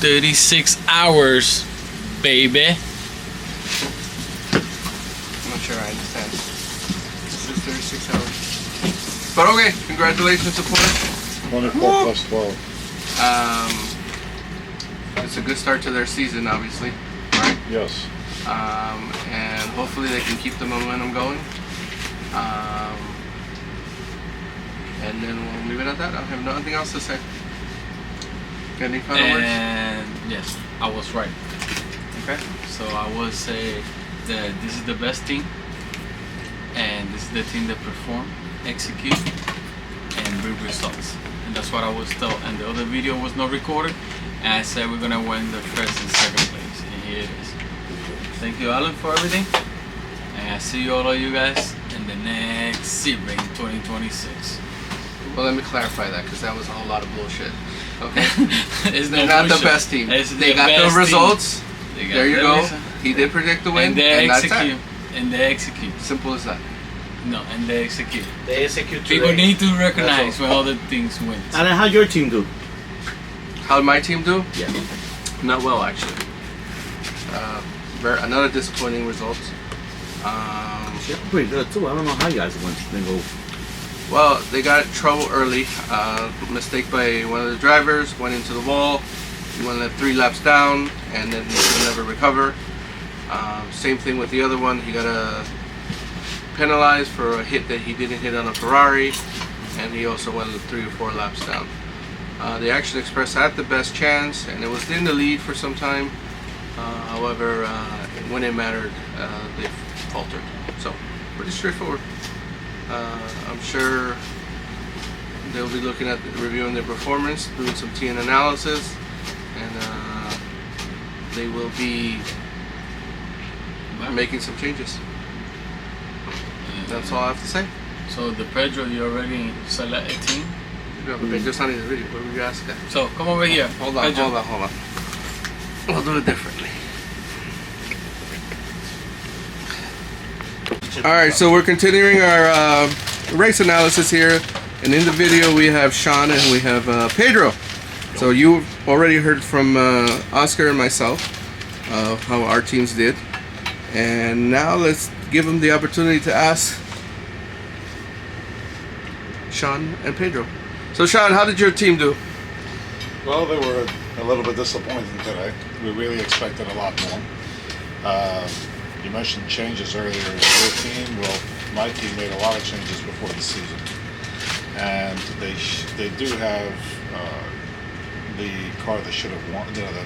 Speaker 3: 36 hours, baby.
Speaker 1: I'm not sure I understand. This is 36 hours. But okay, congratulations to Porsche.
Speaker 6: 24 plus 12.
Speaker 1: It's a good start to their season, obviously, right?
Speaker 6: Yes.
Speaker 1: And hopefully they can keep the momentum going. And then we'll leave it at that. I have nothing else to say. Got any final words?
Speaker 3: And yes, I was right.
Speaker 1: Okay.
Speaker 3: So I would say that this is the best team, and this is the team that perform, execute, and bring results. And that's what I was told. And the other video was not recorded, and I said we're gonna win the first and second place, and here it is. Thank you, Alan, for everything, and I see all of you guys in the next Sebring 2026.
Speaker 1: Well, let me clarify that because that was a whole lot of bullshit. Okay,
Speaker 3: It's
Speaker 1: they're
Speaker 3: no
Speaker 1: not
Speaker 3: bullshit.
Speaker 1: the best team.
Speaker 3: It's
Speaker 1: They
Speaker 3: the
Speaker 1: got
Speaker 3: best
Speaker 1: the
Speaker 3: team.
Speaker 1: results.
Speaker 3: They got
Speaker 1: There you
Speaker 3: the
Speaker 1: go.
Speaker 3: result.
Speaker 1: He did predict the win,
Speaker 3: And they
Speaker 1: that's
Speaker 3: execute.
Speaker 1: that.
Speaker 3: And they execute.
Speaker 1: Simple as that.
Speaker 3: No, and they execute.
Speaker 4: They execute
Speaker 3: People
Speaker 4: today.
Speaker 3: need to recognize
Speaker 1: That's
Speaker 3: when other things win.
Speaker 8: And then how your team do?
Speaker 1: How did my team do?
Speaker 8: Yeah.
Speaker 1: Not well, actually. Another disappointing result.
Speaker 8: They're pretty good too. I don't know how you guys went. They go.
Speaker 1: Well, they got in trouble early. Mistake by one of the drivers, went into the wall. He went 3 laps down, and then he could never recover. Same thing with the other one. He got penalized for a hit that he didn't hit on a Ferrari, and he also went 3 or 4 laps down. The Action Express had the best chance, and it was in the lead for some time. However, when it mattered, they faltered. So, pretty straightforward. I'm sure they'll be looking at reviewing their performance, doing some TN analysis, and they will be making some changes. That's all I have to say.
Speaker 3: So the Pedro, you already select a team.
Speaker 1: No, but just not in the video. What were you asking?
Speaker 3: So come over here.
Speaker 1: Hold on,
Speaker 3: Pedro.
Speaker 1: hold on. We'll do it differently. Alright, so we're continuing our race analysis here. And in the video we have Sean and we have Pedro. So you already heard from Oscar and myself how our teams did. And now let's give them the opportunity to ask Sean and Pedro. So Sean, how did your team do?
Speaker 6: Well, they were a little bit disappointing today. We really expected a lot more. You mentioned changes earlier in your team. Well, my team made a lot of changes before the season, and they do have the car that should have won. You know, that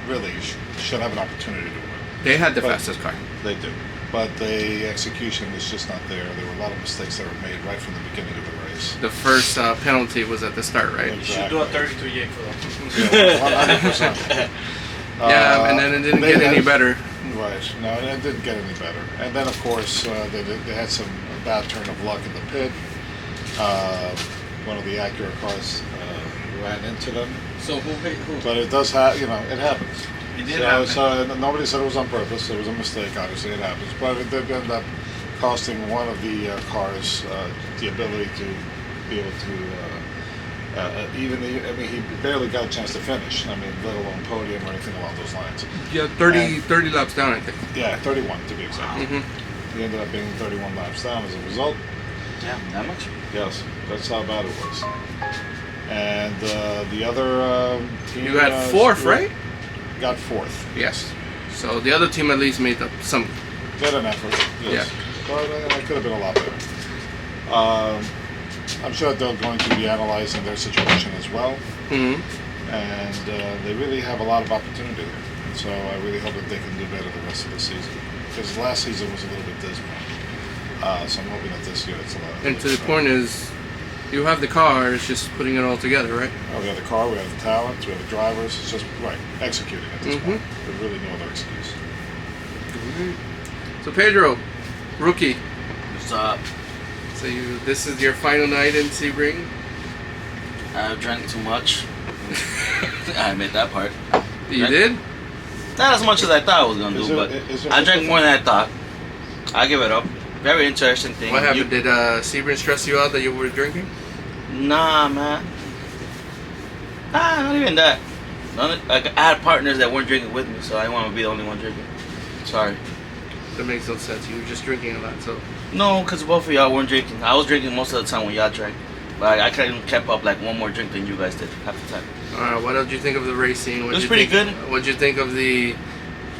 Speaker 6: really should have an opportunity to win.
Speaker 1: They had the
Speaker 6: But-
Speaker 1: fastest car.
Speaker 6: They do, but the execution was just not there. There were a lot of mistakes that were made right from the beginning of the race.
Speaker 1: The first penalty was at the start, right?
Speaker 6: You should do a
Speaker 4: 32 J for them.
Speaker 6: 100%.
Speaker 1: Yeah, and then it didn't
Speaker 6: they
Speaker 1: get any
Speaker 6: had-
Speaker 1: better.
Speaker 6: Right. No, it didn't get any better. And then, of course, they had some bad turn of luck in the pit. One of the Acura cars ran into them.
Speaker 3: So who hit who?
Speaker 6: But it does have, it happens.
Speaker 4: It did happen.
Speaker 6: So nobody said it was on purpose. It was a mistake, obviously, it happens. But it did end up costing one of the cars the ability to be able to he barely got a chance to finish. I mean, let alone podium or anything along those lines.
Speaker 1: Yeah, 30 laps down, I think.
Speaker 6: Yeah, 31 to be exact.
Speaker 1: Mm-hmm.
Speaker 6: He ended up being 31 laps down as a result.
Speaker 4: Yeah, that much?
Speaker 6: Yes, that's how bad it was. And the other team...
Speaker 1: You had fourth, right?
Speaker 6: Got fourth.
Speaker 1: Yes. So the other team at least made up some.
Speaker 6: Got an effort, yes. But it could have been a lot better. I'm sure they're going to be analyzing their situation as well.
Speaker 1: Mm-hmm.
Speaker 6: And they really have a lot of opportunity there. And so I really hope that they can do better the rest of the season. Because last season was a little bit dismal. So I'm hoping that this year it's a lot.
Speaker 1: And to the point is, you have the car, it's just putting it all together, right?
Speaker 6: We have the car, we have the talent, we have the drivers. It's just executing at this
Speaker 1: Mm-hmm.
Speaker 6: point. There's really no other excuse.
Speaker 1: So Pedro, rookie.
Speaker 4: What's up?
Speaker 1: So this is your final night in Sebring.
Speaker 4: I drank too much. I admit that part.
Speaker 1: You did?
Speaker 4: Not as much as I thought I was gonna
Speaker 6: Is
Speaker 4: do,
Speaker 6: there-
Speaker 4: but
Speaker 6: is there
Speaker 4: I
Speaker 6: such
Speaker 4: drank
Speaker 6: a
Speaker 4: more than I thought. I give it up. Very interesting thing.
Speaker 1: What happened? Did Sebring stress you out that you were drinking?
Speaker 4: Nah, man. Nah, not even that. Like I had partners that weren't drinking with me, so I didn't want to be the only one drinking. Sorry.
Speaker 1: That makes no sense. You were just drinking a lot, so.
Speaker 4: No, because both of y'all weren't drinking. I was drinking most of the time when y'all drank. But I kind of kept up like one more drink than you guys did half the time.
Speaker 1: What did you think of the racing?
Speaker 4: It was pretty good.
Speaker 1: What did you think of the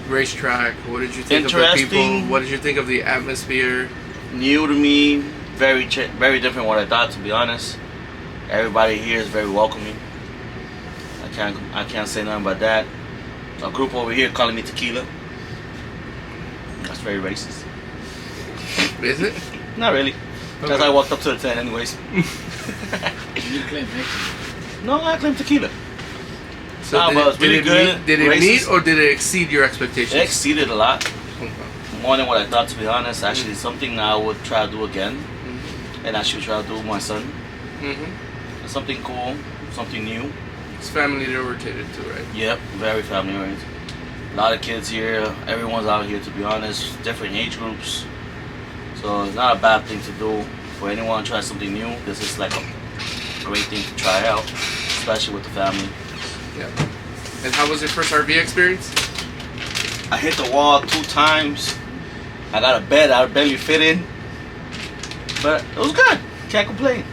Speaker 1: racetrack? What did you think of the people?
Speaker 4: Interesting.
Speaker 1: What did you think of the atmosphere?
Speaker 4: New to me, very different what I thought, to be honest. Everybody here is very welcoming. I can't say nothing about that. A group over here calling me tequila. That's very racist.
Speaker 1: Is it?
Speaker 4: Not really. Because
Speaker 1: Okay.
Speaker 4: I walked up to the tent anyways.
Speaker 3: You claim Mexican.
Speaker 4: No, I claim tequila.
Speaker 1: So
Speaker 4: Nah, but it's really good.
Speaker 1: Did it
Speaker 4: Racist.
Speaker 1: meet or did it exceed your expectations?
Speaker 4: It exceeded a lot.
Speaker 1: Okay.
Speaker 4: More than what I thought, to be honest. Actually, something I would try to do again. And I should try to do with my son.
Speaker 1: Mm-hmm.
Speaker 4: something cool, something new.
Speaker 1: It's family oriented too, right?
Speaker 4: Yep, very family oriented. A lot of kids here. Everyone's out here, to be honest. Different age groups. So it's not a bad thing to do for anyone trying something new. This is like a great thing to try out, especially with the family.
Speaker 1: Yeah. And how was your first RV experience?
Speaker 4: I hit the wall 2 times. I got a bed I barely fit in, but it was good. Can't complain.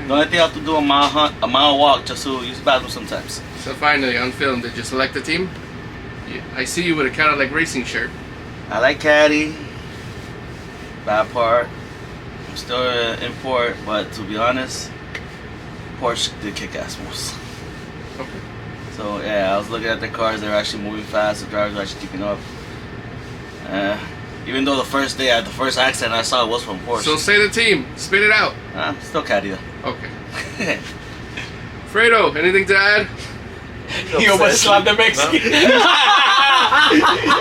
Speaker 4: The only thing I have to do a mile walk just to use the bathroom sometimes.
Speaker 1: So finally, on film, did you select the team? I see you with a Cadillac racing shirt.
Speaker 4: I like Caddy. Bad part. I'm still an import, but to be honest, Porsche did kick ass moves.
Speaker 1: Okay.
Speaker 4: So yeah, I was looking at the cars. They're actually moving fast. The drivers are actually keeping up. Even though the first accident I saw was from Porsche.
Speaker 1: So say the team. Spit it out.
Speaker 4: Still Caddy though.
Speaker 1: Okay. Fredo, anything to add?
Speaker 2: He almost slapped the Mexican.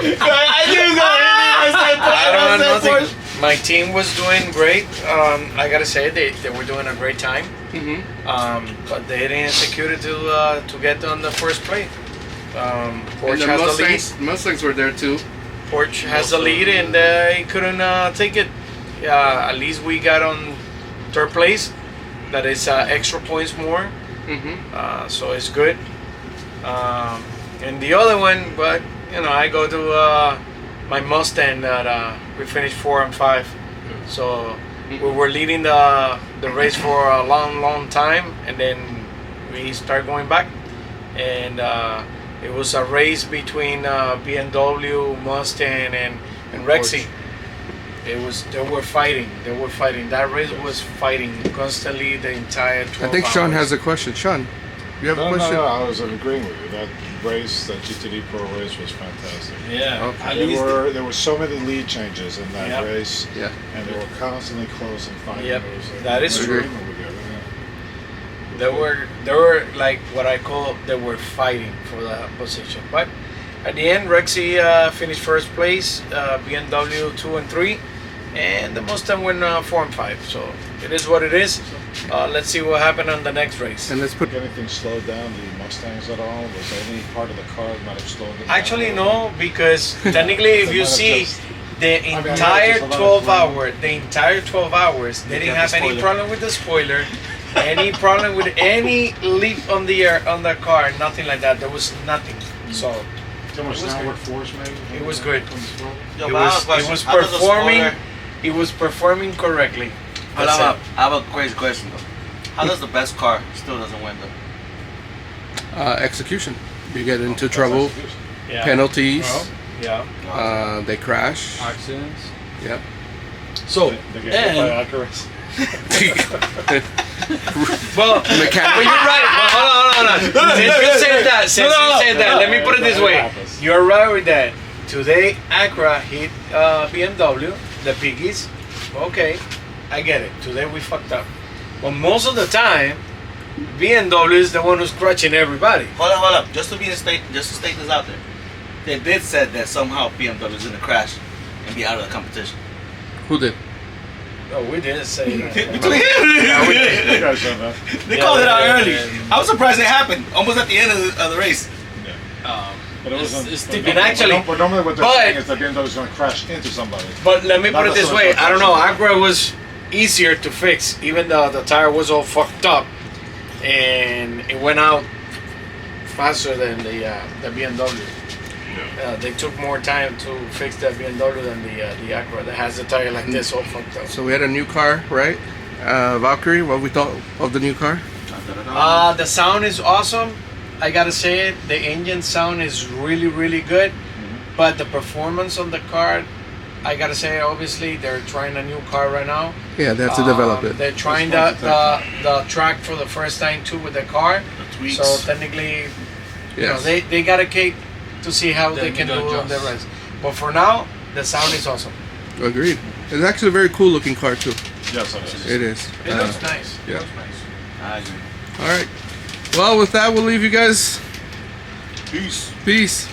Speaker 4: I
Speaker 2: I don't know, nothing. My team was doing great. I gotta say they were doing a great time.
Speaker 1: Mm-hmm.
Speaker 2: But they didn't execute it to get on the first plate. Porsche
Speaker 1: And the
Speaker 2: has the lead.
Speaker 1: Mustangs were there too.
Speaker 2: Porsche has the lead, and he couldn't take it. At least we got on 3rd place. That is extra points more.
Speaker 1: Mm-hmm.
Speaker 2: So it's good. And the other one, but I go to my Mustang that we finished 4 and 5. So we were leading the race for a long time, and then we start going back, and it was a race between BMW, Mustang, and Rexy. They were fighting. That race was fighting constantly the entire 12
Speaker 1: I think Sean
Speaker 2: hours.
Speaker 1: has a question. Sean, you have a question?
Speaker 6: No, I was agreeing with you. That race, that GTD Pro race was fantastic.
Speaker 2: Yeah.
Speaker 1: Okay.
Speaker 2: At least
Speaker 6: There were so many lead changes in that
Speaker 2: Yep.
Speaker 6: race,
Speaker 1: Yeah.
Speaker 6: and they were constantly close and fighting.
Speaker 2: Yep,
Speaker 6: It was,
Speaker 2: that is
Speaker 6: I
Speaker 2: true.
Speaker 6: agree with you, yeah.
Speaker 2: They were like what I call they were fighting for the position. But at the end, Rexy finished 1st place, BMW 2 and 3, and the Mustang went 4 and 5. So it is what it is. Let's see what happened on the next race.
Speaker 1: And let's put.
Speaker 6: Did anything slow down the Mustangs at all? Was there any part of the car that might have slowed them
Speaker 2: Actually,
Speaker 6: down?
Speaker 2: no, because technically, if you see the entire 12 hours, they didn't have any problem with the spoiler, any problem with any leap on the car, nothing like that. There was nothing. So
Speaker 6: Too much
Speaker 2: it was
Speaker 6: downward
Speaker 2: good.
Speaker 6: force, maybe?
Speaker 2: It was good.
Speaker 4: Yo,
Speaker 2: It
Speaker 4: but I have a
Speaker 2: was
Speaker 4: question. How does the
Speaker 2: performing.
Speaker 4: spoiler-
Speaker 2: It was performing correctly.
Speaker 4: I
Speaker 2: That's
Speaker 4: have,
Speaker 2: it.
Speaker 4: I have a crazy question though. How does the best car still doesn't win though?
Speaker 1: Execution. You get into trouble,
Speaker 2: Yeah.
Speaker 1: penalties,
Speaker 2: Yeah.
Speaker 1: they crash.
Speaker 3: Accidents.
Speaker 1: Yep.
Speaker 3: So,
Speaker 6: They get hit by
Speaker 3: and
Speaker 6: accuracy.
Speaker 2: Well,
Speaker 1: Mechanic.
Speaker 2: but you're right. Well, hold on. Since you said that, let me put it this way. You're right with that. Today, Acura hit BMW, the piggies. Okay, I get it. Today we fucked up. But most of the time, BMW is the one who's crushing everybody.
Speaker 4: Hold up. Just to state this out there. They did said that somehow BMW is gonna crash and be out of the competition.
Speaker 1: Who did?
Speaker 2: Oh, we didn't say that.
Speaker 6: You guys know that.
Speaker 4: They
Speaker 2: Yeah,
Speaker 4: called it out
Speaker 2: yeah,
Speaker 4: early.
Speaker 2: yeah.
Speaker 4: I was surprised it happened almost at the end of the race.
Speaker 6: But it wasn't.
Speaker 3: it's
Speaker 6: but
Speaker 2: and actually-
Speaker 6: but normally what they're
Speaker 2: but-
Speaker 6: saying is that BMW is going to crash into somebody.
Speaker 2: But let me put it this
Speaker 6: Not
Speaker 2: way. I don't know.
Speaker 6: necessarily.
Speaker 2: Acura was easier to fix, even though the tire was all fucked up, and it went out faster than the BMW. They took more time to fix the BMW than the Acura that has the tire like this all fucked up.
Speaker 1: So we had a new car, right? Valkyrie. What we thought of the new car?
Speaker 2: The sound is awesome. I gotta say it. The engine sound is really good, but the performance on the car, I gotta say, obviously they're trying a new car right now.
Speaker 1: Yeah, they have to develop it.
Speaker 2: They're trying the track for the first time too with the car.
Speaker 4: The tweaks.
Speaker 2: So technically,
Speaker 1: Yes.
Speaker 2: they gotta keep to see how they
Speaker 3: Then
Speaker 2: can
Speaker 3: you
Speaker 2: do
Speaker 3: don't
Speaker 2: on the
Speaker 3: adjust.
Speaker 2: rest. But for now, the sound is awesome.
Speaker 1: Agreed. It's actually a very cool looking car too.
Speaker 6: Yes, it is.
Speaker 1: It is.
Speaker 2: It looks nice.
Speaker 1: yeah.
Speaker 2: It looks nice.
Speaker 4: I agree.
Speaker 1: All right. Well, with that, we'll leave you guys.
Speaker 4: Peace.
Speaker 1: Peace.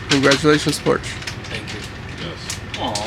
Speaker 1: Congratulations, Porch.
Speaker 3: thank you.
Speaker 6: Yes.
Speaker 4: Aww.